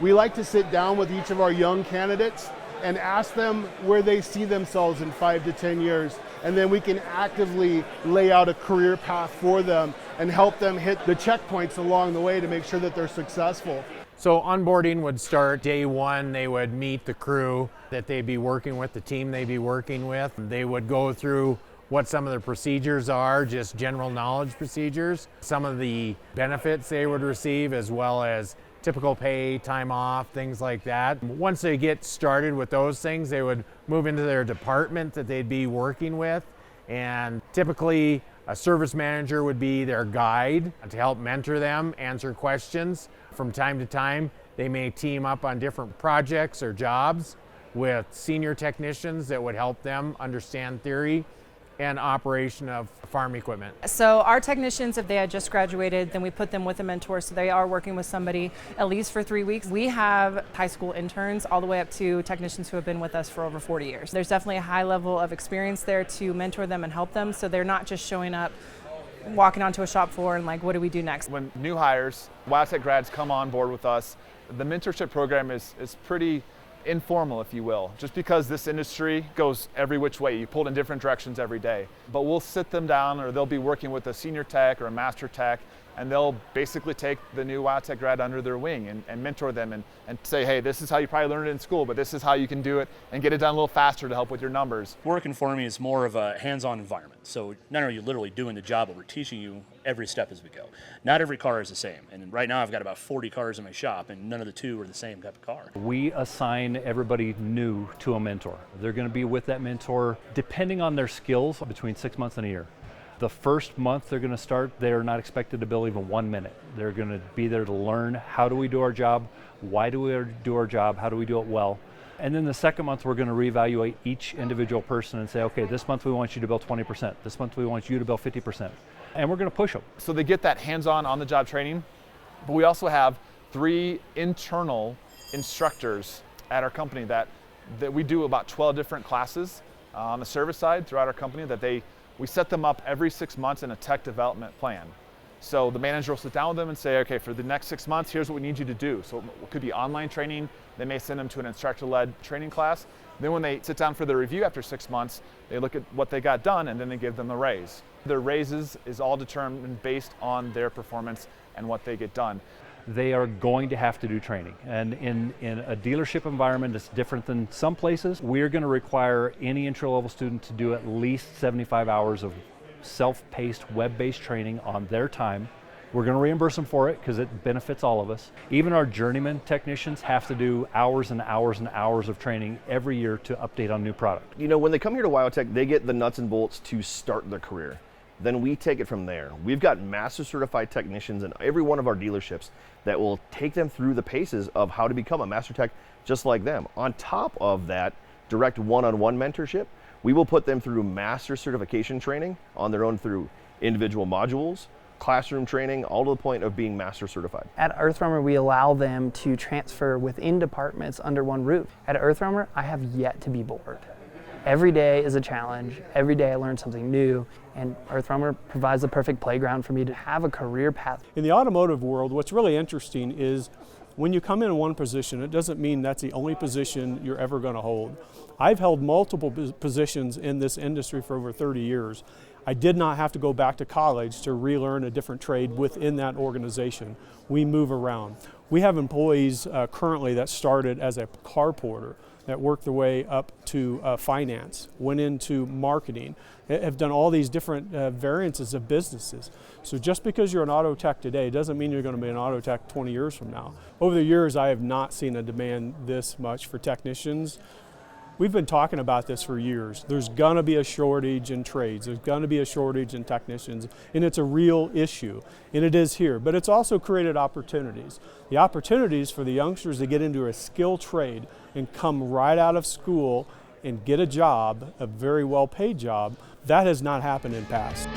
We like to sit down with each of our young candidates and ask them where they see themselves in 5 to 10 years. And then we can actively lay out a career path for them and help them hit the checkpoints along the way to make sure that they're successful. So onboarding would start day one. They would meet the crew that they'd be working with, the team they'd be working with. They would go through what some of the procedures are, just general knowledge procedures, some of the benefits they would receive, as well as typical pay, time off, things like that. Once they get started with those things, they would move into their department that they'd be working with. And typically, a service manager would be their guide to help mentor them, answer questions. From time to time, they may team up on different projects or jobs with senior technicians that would help them understand theory and operation of farm equipment. So our technicians, if they had just graduated, then we put them with a mentor, so they are working with somebody at least for 3 weeks. We have high school interns all the way up to technicians who have been with us for over 40 years. There's definitely a high level of experience there to mentor them and help them, so they're not just showing up, walking onto a shop floor and like, what do we do next? When new hires, WyoTech grads come on board with us, the mentorship program is pretty informal, if you will, just because this industry goes every which way. You pulled in different directions every day. But we'll sit them down, or they'll be working with a senior tech or a master tech, and they'll basically take the new WyoTech grad under their wing and mentor them and say, hey, this is how you probably learned it in school, but this is how you can do it and get it done a little faster to help with your numbers. Working for me is more of a hands-on environment. So not only are you literally doing the job, but we're teaching you every step as we go. Not every car is the same. And right now I've got about 40 cars in my shop, and none of the two are the same type of car. We assign everybody new to a mentor. They're going to be with that mentor, depending on their skills, between 6 months and a year. The first month they're going to start, they're not expected to bill even 1 minute. They're going to be there to learn how do we do our job, why do we do our job, how do we do it well. And then the second month we're going to reevaluate each individual person and say, okay, this month we want you to bill 20%, this month we want you to bill 50%. And we're going to push them. So they get that hands-on, on-the-job training, but we also have 3 internal instructors at our company that we do about 12 different classes on the service side throughout our company that we set them up every 6 months in a tech development plan. So the manager will sit down with them and say, okay, for the next 6 months, here's what we need you to do. So it could be online training. They may send them to an instructor-led training class. Then when they sit down for the review after 6 months, they look at what they got done and then they give them a raise. Their raises is all determined based on their performance and what they get done. They are going to have to do training. And in a dealership environment, it's different than some places. We're going to require any entry-level student to do at least 75 hours of self-paced, web-based training on their time. We're going to reimburse them for it because it benefits all of us. Even our journeyman technicians have to do hours and hours and hours of training every year to update on new product. You know, when they come here to WyoTech, they get the nuts and bolts to start their career. Then we take it from there. We've got master certified technicians in every one of our dealerships that will take them through the paces of how to become a master tech just like them. On top of that, direct one-on-one mentorship, we will put them through master certification training on their own through individual modules, classroom training, all to the point of being master certified. At Earthremer, we allow them to transfer within departments under one roof. At Earthremer, I have yet to be bored. Every day is a challenge. Every day I learn something new, and Earthremer provides the perfect playground for me to have a career path. In the automotive world, what's really interesting is when you come in one position, it doesn't mean that's the only position you're ever going to hold. I've held multiple positions in this industry for over 30 years. I did not have to go back to college to relearn a different trade within that organization. We move around. We have employees currently that started as a car porter, that worked their way up to finance, went into marketing, have done all these different variances of businesses. So just because you're an auto tech today doesn't mean you're going to be an auto tech 20 years from now. Over the years, I have not seen a demand this much for technicians. We've been talking about this for years. There's gonna be a shortage in trades. There's gonna be a shortage in technicians, and it's a real issue, and it is here. But it's also created opportunities. The opportunities for the youngsters to get into a skilled trade and come right out of school and get a job, a very well-paid job, that has not happened in the past.